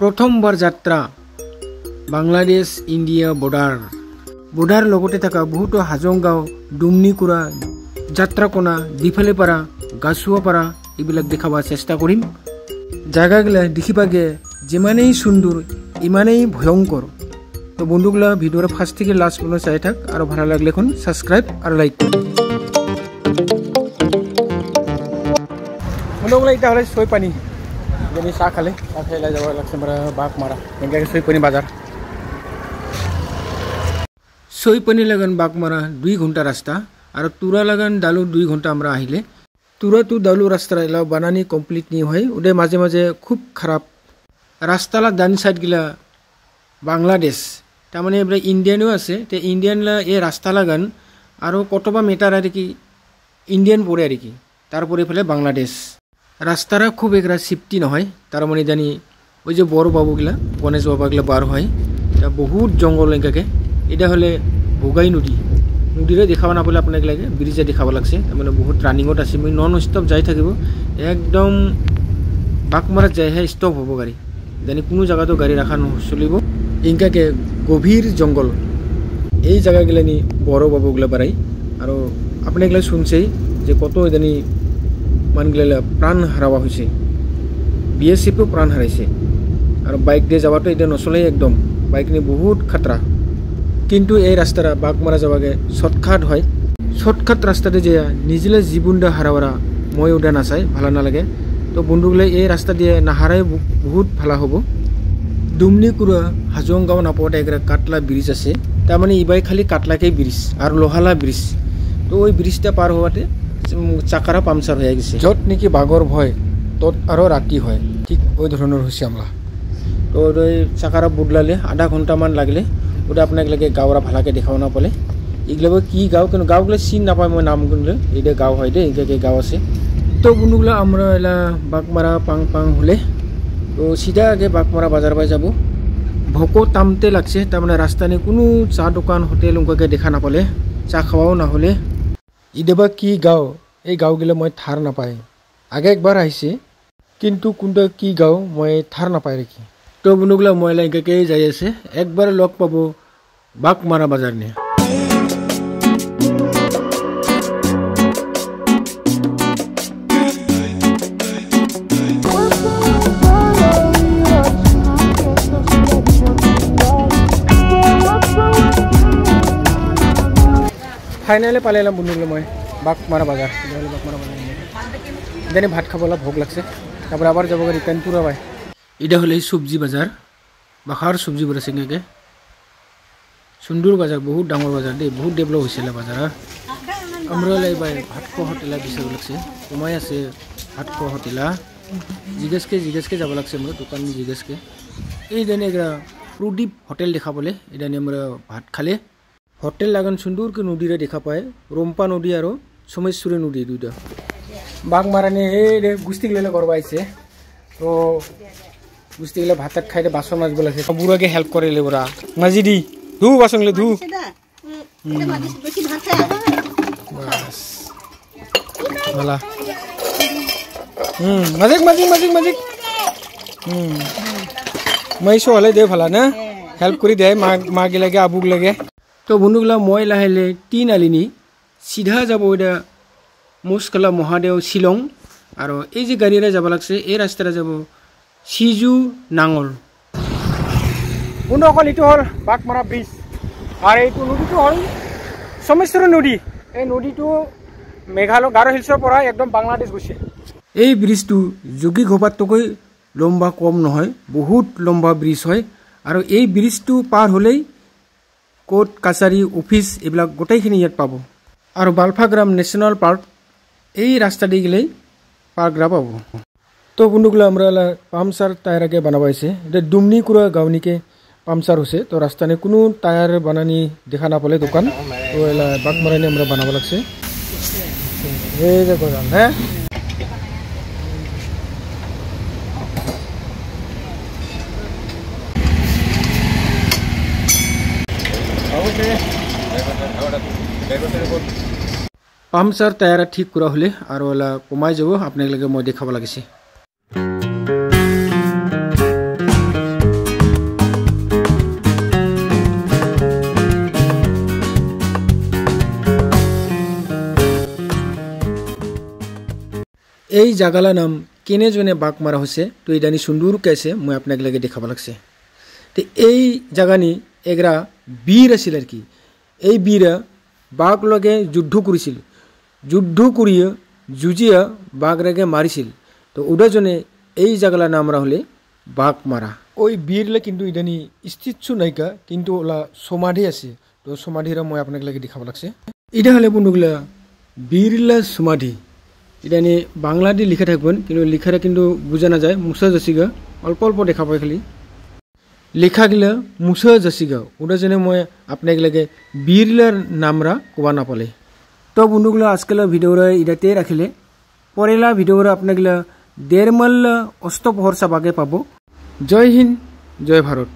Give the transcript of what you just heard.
প্ৰথমবাৰ যাত্ৰা Bangladesh India border লগতে থকা বহুতো হাজং গাঁও ডুমনিকুৰা যাত্ৰাকোনা দিফালেপাৰা গাছুৱাপাৰা এইবিলাক দেখাব চেষ্টা কৰিম জায়গাগুলা দেখিবাগে যিমানেই সুন্দৰ ইমানেই ভয়ংকৰ তো বন্ধুগুলা ভিডিওর ফার্স্ট থেকে লাস্ট পর্যন্ত চাই থাক আর ভালো লাগলে এখন সাবস্ক্রাইব আর লাইক বন্ধুগুলা এটা হলে সই পানি যেমনি চাহ খালে যাব লাগছে আমরা বাঘ মারা এনকে সই পানি বাজার সই পানি লাগান বাঘ মারা 2 ঘন্টা রাস্তা আর তুরা লাগান ডালু 2 ঘন্টা আমরা আহিলে তুরা টু ডালু রাস্তা এলাও বানানি কমপ্লিট নি হয় ওদের মাঝে মাঝে খুব খারাপ রাস্তালা ডান সাইড গিলা বাংলাদেশ তার মানে এবার ইন্ডিয়ানও আছে তো ইন্ডিয়ানলা এই রাস্তা লাগান আর কতবা মিটার আর কি ইন্ডিয়ান পড়ে আর কি তারপরে ফেলে বাংলাদেশ রাস্তারা খুব এগুলা সেফটি নহয় তার মানে জানি ওই যে বড় বাবুগুলা গণেশ বাবাগুলা বার হয় এটা বহুত জঙ্গল এঁকাকে এটা হলে ভোগাই নদীরে দেখাব না পেলে আপনাকে লাগে ব্রিজে দেখাব লাগছে তার মানে বহুত রানিংত আছে মই নন স্টপ যাই থাকিব একদম বাঘমারাত যাই হে স্টপ হব গাড়ি জানি কোনো জায়গাতো গাড়ি রাখা নচলিব এঁকাকে গভীর জঙ্গল এই জায়গাগুলা নি বড় বাবুগুলা বাড়াই আর আপনাগুলা শুনছেই যে কত জানি মানুষগুলা প্রাণ হারাওয়া হয়েছে বিএসএফও প্রাণ হারাইছে আর বাইক দিয়ে যাওয়াটা এটা নচলেই একদম বাইক নিয়ে বহুত খাতরা কিন্তু এই রাস্তাটা বাঘমারা যাওয়াগে শর্টকাট হয় শর্টকাট রাস্তাতে যে নিজেলে জীবনটা হারাওয়ারা মই ওটা নাচাই ভালো নালাগে তো বন্ধুগুলো এই রাস্তা দিয়ে নাহারাই বহুত ভালো হব ডুমনিকুরা হাজং গাঁও নাপতে একটা কাটলা ব্রিজ আছে তার মানে ইবাই খালি কাটলাকে ব্রিজ আর লোহালা ব্রিজ তো ওই ব্রিজটা পার হওয়াতে চাকারা পামচার হয়ে গেছে যত নাকি বাঘর ভয় তত আরও রাতি হয় ঠিক ওই ধরনের হয়েছে আমরা তো ওই চাকারা বদলালে আধা ঘন্টামান লাগলে ওটা আপনাকে লাগে গাঁওরা ভালাকে দেখাও না বলে এগুলো কি গাঁও কিন্তু গাঁওগুলো চিন নাপায় মই নাম গুনলে এইটা গাঁও হয় দে এঁকে গাঁও আছে তো বন্ধুগুলো আমরা এলা বাঘমারা পাং হলে তো সিধা আগে বাঘমারা বাজার পাই যাব ভোকো টামতে লাগছে তার মানে রাস্তা নিয়ে কোনো চা দোকান হোটেল ওকে দেখা নাপালে চা খাওয়াও না হলে ইদেবা কি গাঁও এই গাঁওগুলো মই থার নাপায় আগে একবার আহিছে কিন্তু কোনটা কি গাঁও মই থার নাপায় রেখি তো বন্ধুগুলো ময়লা এঁকে যাই আছে একবার লগ পাব বাঘমারা বাজার নিয়ে ফাইনালি পালে এলাম বন্ধুগুলো মই বাঘমারা বাজার জানি ভাত খাবলা ভোগ লাগছে তারপরে আবার যাবো রিটার্ন পুরা ভাই এটা হলে সবজি বাজার বাখার সবজি বার আছে এঁকে সুন্দর বাজার বহুত ডাঙর বাজার দে বহুত ডেভেলপ হয়েছিল বাজার আমরা ভাই ভাত খোৱা হোটেলা বিচাৰিব লাগছে কমাই আছে ভাত খোৱা হোটেলা জিজ্ঞেসকে যাব লাগছে আমরা দোকান জিজ্ঞেসকে এই জানি এগুলা প্রদীপ হোটেল দেখা বলে এটা নিয়ে আমরা ভাত খালে হোটেল লাগান সুন্দরকে নদীরে দেখা পায় রম্পা নদী আর সোমেশ্বরী নদী দুইটা বাঘমারা নিয়ে এই গুষ্টিগুলো করবা আইছে তো গুষ্টিগুলো ভাত খাই বাসন মাজব লাগছে বুড়াকে হেল্প করে ওরা মাজি দি ধু বাসনগুলো ধু ভালা মাজিক মাইছো হলে দে ভালা না হেল্প করে দেয় মাগে লাগে আবুক লাগে তো বন্ধুগুলা মই লাহে তিন আলিনি সিধা যাব ওইটা মুসকালা মহাদেও শিলং আর এই যে গাড়িরা যাব লাগছে এই রাস্তাটা যাব সিজু নাঙল বন্ধু অকল এইটো হল বাঘমারা ব্রিজ আর এইটো নদীটো হল সোমেশ্বরী নদী এই নদীটো মেঘালয় গাৰো হিলছৰ পৰা একদম বাংলাদেশ গৈছে এই ব্রিজটো যোগী ঘোপাতকৈ লম্বা কম নহয় বহুত লম্বা ব্রিজ হয় আর এই ব্রিজটো পার হলেই কোর্ট কাছারি অফিস এইবিলাক গোটেইখিনি ইয়াত পাব আর বালফাগ্রাম ন্যাশনাল পার্ক এই রাস্তা দিয়ে গেলেই পার্করা পাব তো বন্ধুগুলো আমরা পামচার টায়ার আগে বানাবাইছে এটা ডুমনিকুরা গাঁওনিকে পামচার হচ্ছে তো রাস্তা নিয়ে কোনো টায়ার বানানি দেখা না পালে দোকান তো এলা বাঘমারা নিয়ে আমরা বানাবো লাগছে এই যে গোদাম হ্যাঁ পাম্পচাৰ টায়াৰ ঠিক কৰা হ'লে আৰু ওলা কমাই যাব আপোনালোকে মই দেখাব লাগিছে এই জাগালা নাম কেনেজনে বাক মাৰা হৈছে তো ইদানি সুন্দৰকে আছে মই আপোনালোকে দেখাব লাগিছে তো এই জাগানি এগৰা বীৰ আছিল আৰ কি এই বীৰা বাঘ লগে যুদ্ধ কৰিছিল যুদ্ধ কৰি যুজিয়া বাঘৰাগে মাৰিছিল তো উদাজনে এই জাগালা নাম রাহলে বাঘ মারা ওই বীরলে কিন্তু ইদানি স্থিতছু নাইকা কিন্তু ওলা সমাধি আছে তো সমাধিরা মই আপনাকে দেখাব লাগছে এটা হলে বন্ধুগুলা বীরলা সমাধি ইদানি বাংলাতে লিখা থাকবেন কিন্তু লিখাটা কিন্তু বুঝা না যায় মুসা যাচিগা অল্প অল্প দেখা পাই খালি লেখাগিলা মুসা যাচিগা উদাজনে মই আপনাকে বীরলার নামরা কবা না পালে তো বন্ধুগুলো আজকাল ভিডিওরা ইদাতে রাখিলে পরেলা ভিডিওরা আপনাগুলা দেড়মাল অস্তপহর চাবাকে পাব জয় হিন্দ জয় ভারত।